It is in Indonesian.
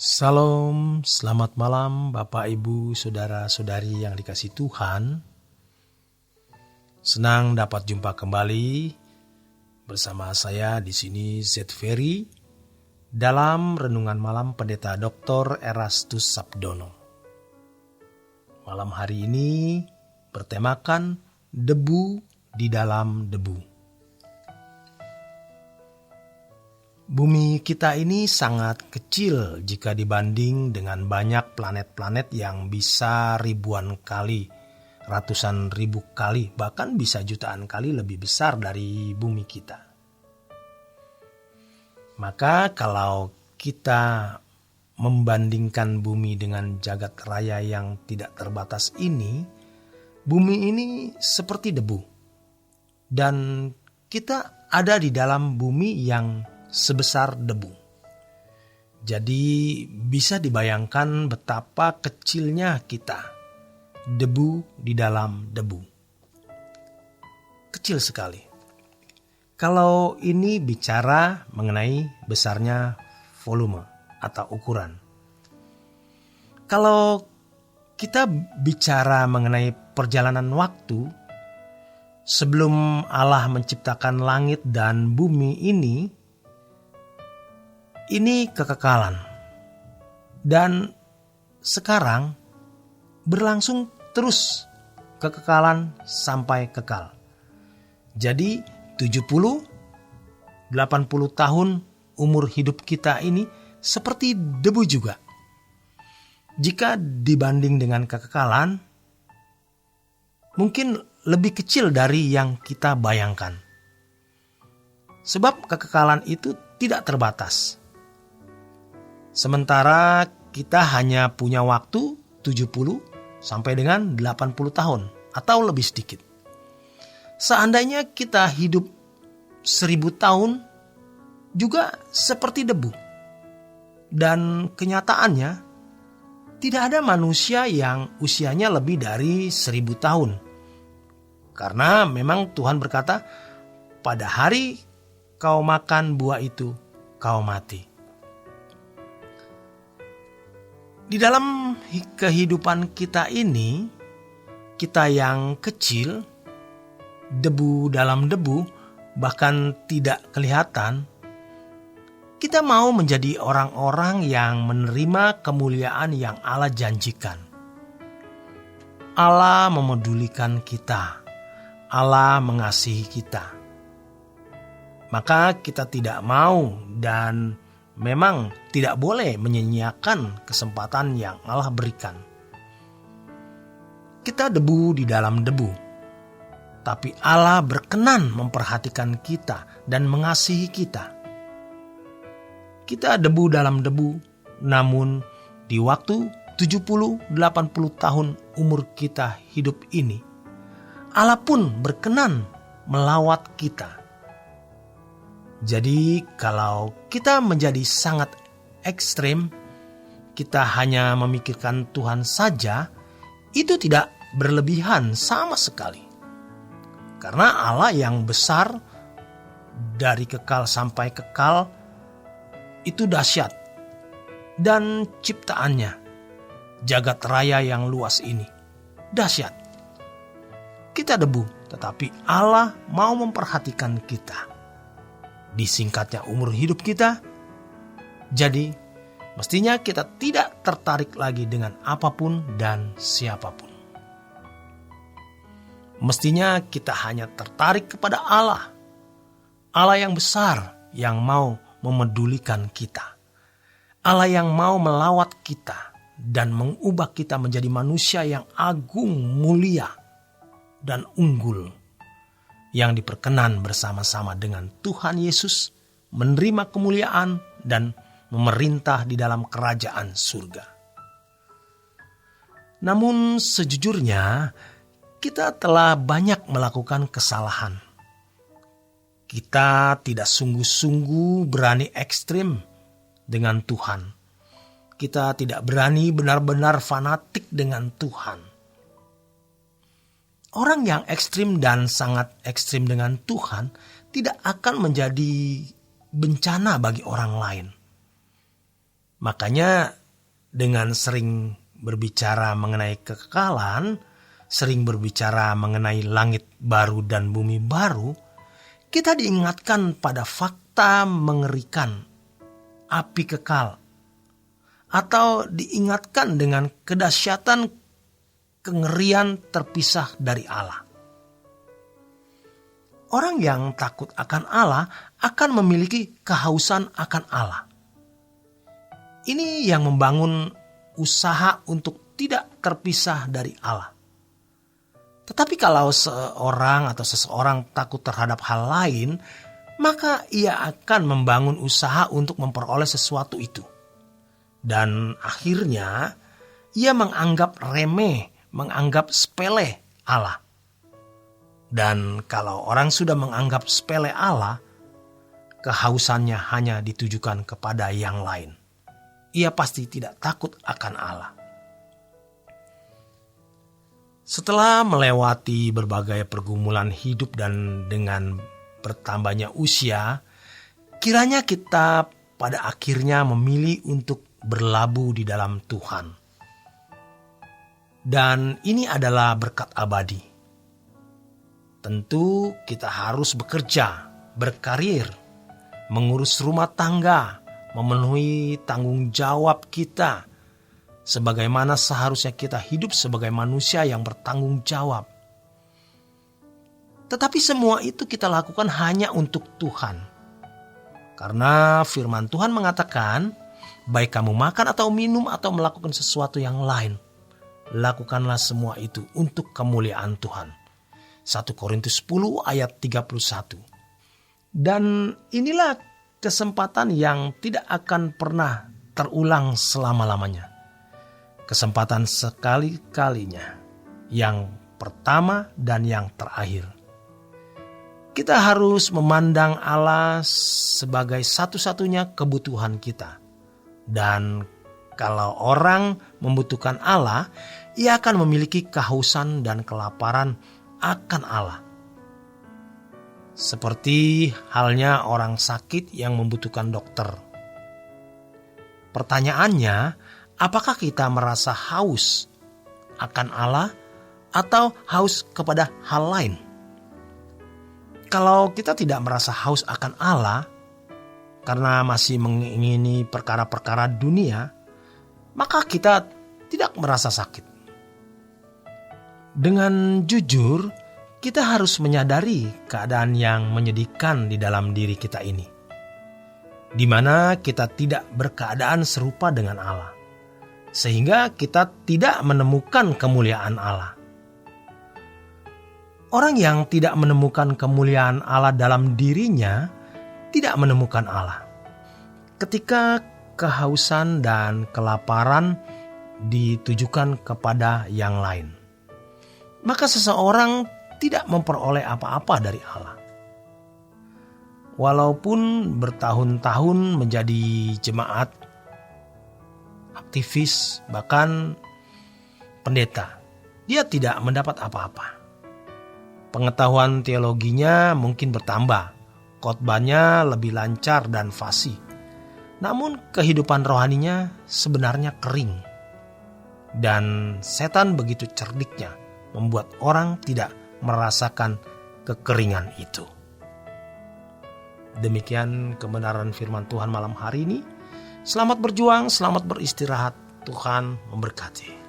Salam, selamat malam Bapak Ibu, Saudara-saudari yang dikasihi Tuhan. Senang dapat jumpa kembali bersama saya di sini Z Ferry dalam renungan malam Pendeta Dr. Erastus Sabdono. Malam hari ini bertemakan debu di dalam debu. Bumi kita ini sangat kecil jika dibanding dengan banyak planet-planet yang bisa ribuan kali, ratusan ribu kali, bahkan bisa jutaan kali lebih besar dari bumi kita. Maka kalau kita membandingkan bumi dengan jagat raya yang tidak terbatas ini, bumi ini seperti debu. Dan kita ada di dalam bumi yang sebesar debu. Jadi bisa dibayangkan betapa kecilnya kita, debu di dalam debu. Kecil sekali. Kalau ini bicara mengenai besarnya volume atau ukuran. Kalau kita bicara mengenai perjalanan waktu, sebelum Allah menciptakan langit dan bumi ini kekekalan. Dan sekarang berlangsung terus kekekalan sampai kekal. Jadi 70-80 tahun umur hidup kita ini seperti debu juga. Jika dibanding dengan kekekalan, mungkin lebih kecil dari yang kita bayangkan. Sebab kekekalan itu tidak terbatas. Sementara kita hanya punya waktu 70 sampai dengan 80 tahun atau lebih sedikit. Seandainya kita hidup 1000 tahun juga seperti debu. Dan kenyataannya tidak ada manusia yang usianya lebih dari 1000 tahun. Karena memang Tuhan berkata, pada hari kau makan buah itu, kau mati. Di dalam kehidupan kita ini, kita yang kecil, debu dalam debu, bahkan tidak kelihatan, kita mau menjadi orang-orang yang menerima kemuliaan yang Allah janjikan. Allah memedulikan kita, Allah mengasihi kita. Maka kita tidak mau dan memang tidak boleh menyia-nyiakan kesempatan yang Allah berikan. Kita debu di dalam debu, tapi Allah berkenan memperhatikan kita dan mengasihi kita. Kita debu dalam debu, namun di waktu 70-80 tahun umur kita hidup ini, Allah pun berkenan melawat kita. Jadi kalau kita menjadi sangat ekstrim, kita hanya memikirkan Tuhan saja, itu tidak berlebihan sama sekali. Karena Allah yang besar, dari kekal sampai kekal, itu dahsyat. Dan ciptaannya, jagat raya yang luas ini, dahsyat. Kita debu, tetapi Allah mau memperhatikan kita. Disingkatnya umur hidup kita, jadi mestinya kita tidak tertarik lagi dengan apapun dan siapapun. Mestinya kita hanya tertarik kepada Allah. Allah yang besar yang mau memedulikan kita. Allah yang mau melawat kita dan mengubah kita menjadi manusia yang agung, mulia, dan unggul. Yang diperkenan bersama-sama dengan Tuhan Yesus menerima kemuliaan dan memerintah di dalam kerajaan surga. Namun sejujurnya kita telah banyak melakukan kesalahan. Kita tidak sungguh-sungguh berani ekstrim dengan Tuhan. Kita tidak berani benar-benar fanatik dengan Tuhan. Orang yang ekstrim dan sangat ekstrim dengan Tuhan tidak akan menjadi bencana bagi orang lain. Makanya dengan sering berbicara mengenai kekekalan, sering berbicara mengenai langit baru dan bumi baru, kita diingatkan pada fakta mengerikan api kekal, atau diingatkan dengan kedahsyatan kengerian terpisah dari Allah. Orang yang takut akan Allah akan memiliki kehausan akan Allah. Ini yang membangun usaha untuk tidak terpisah dari Allah. Tetapi kalau seorang atau seseorang takut terhadap hal lain, maka ia akan membangun usaha untuk memperoleh sesuatu itu. Dan akhirnya ia menganggap remeh, menganggap sepele Allah. Dan kalau orang sudah menganggap sepele Allah, kehausannya hanya ditujukan kepada yang lain. Ia pasti tidak takut akan Allah. Setelah melewati berbagai pergumulan hidup dan dengan bertambahnya usia, kiranya kita pada akhirnya memilih untuk berlabuh di dalam Tuhan. Dan ini adalah berkat abadi. Tentu kita harus bekerja, berkarir, mengurus rumah tangga, memenuhi tanggung jawab kita, sebagaimana seharusnya kita hidup sebagai manusia yang bertanggung jawab. Tetapi semua itu kita lakukan hanya untuk Tuhan. Karena firman Tuhan mengatakan, baik kamu makan atau minum atau melakukan sesuatu yang lain, lakukanlah semua itu untuk kemuliaan Tuhan. 1 Korintus 10 ayat 31. Dan inilah kesempatan yang tidak akan pernah terulang selama-lamanya. Kesempatan sekali-kalinya, yang pertama dan yang terakhir. Kita harus memandang Allah sebagai satu-satunya kebutuhan kita. Dan kalau orang membutuhkan Allah, ia akan memiliki kehausan dan kelaparan akan Allah. Seperti halnya orang sakit yang membutuhkan dokter. Pertanyaannya, apakah kita merasa haus akan Allah atau haus kepada hal lain? Kalau kita tidak merasa haus akan Allah karena masih mengingini perkara-perkara dunia, maka kita tidak merasa sakit. Dengan jujur, kita harus menyadari keadaan yang menyedihkan di dalam diri kita ini, di mana kita tidak berkeadaan serupa dengan Allah, sehingga kita tidak menemukan kemuliaan Allah. Orang yang tidak menemukan kemuliaan Allah dalam dirinya tidak menemukan Allah. Ketika kehausan dan kelaparan ditujukan kepada yang lain, maka seseorang tidak memperoleh apa-apa dari Allah. Walaupun bertahun-tahun menjadi jemaat, aktivis, bahkan pendeta, dia tidak mendapat apa-apa. Pengetahuan teologinya mungkin bertambah, khotbahnya lebih lancar dan fasih. Namun kehidupan rohaninya sebenarnya kering. Dan setan begitu cerdiknya membuat orang tidak merasakan kekeringan itu. Demikian kebenaran firman Tuhan malam hari ini. Selamat berjuang, selamat beristirahat. Tuhan memberkati.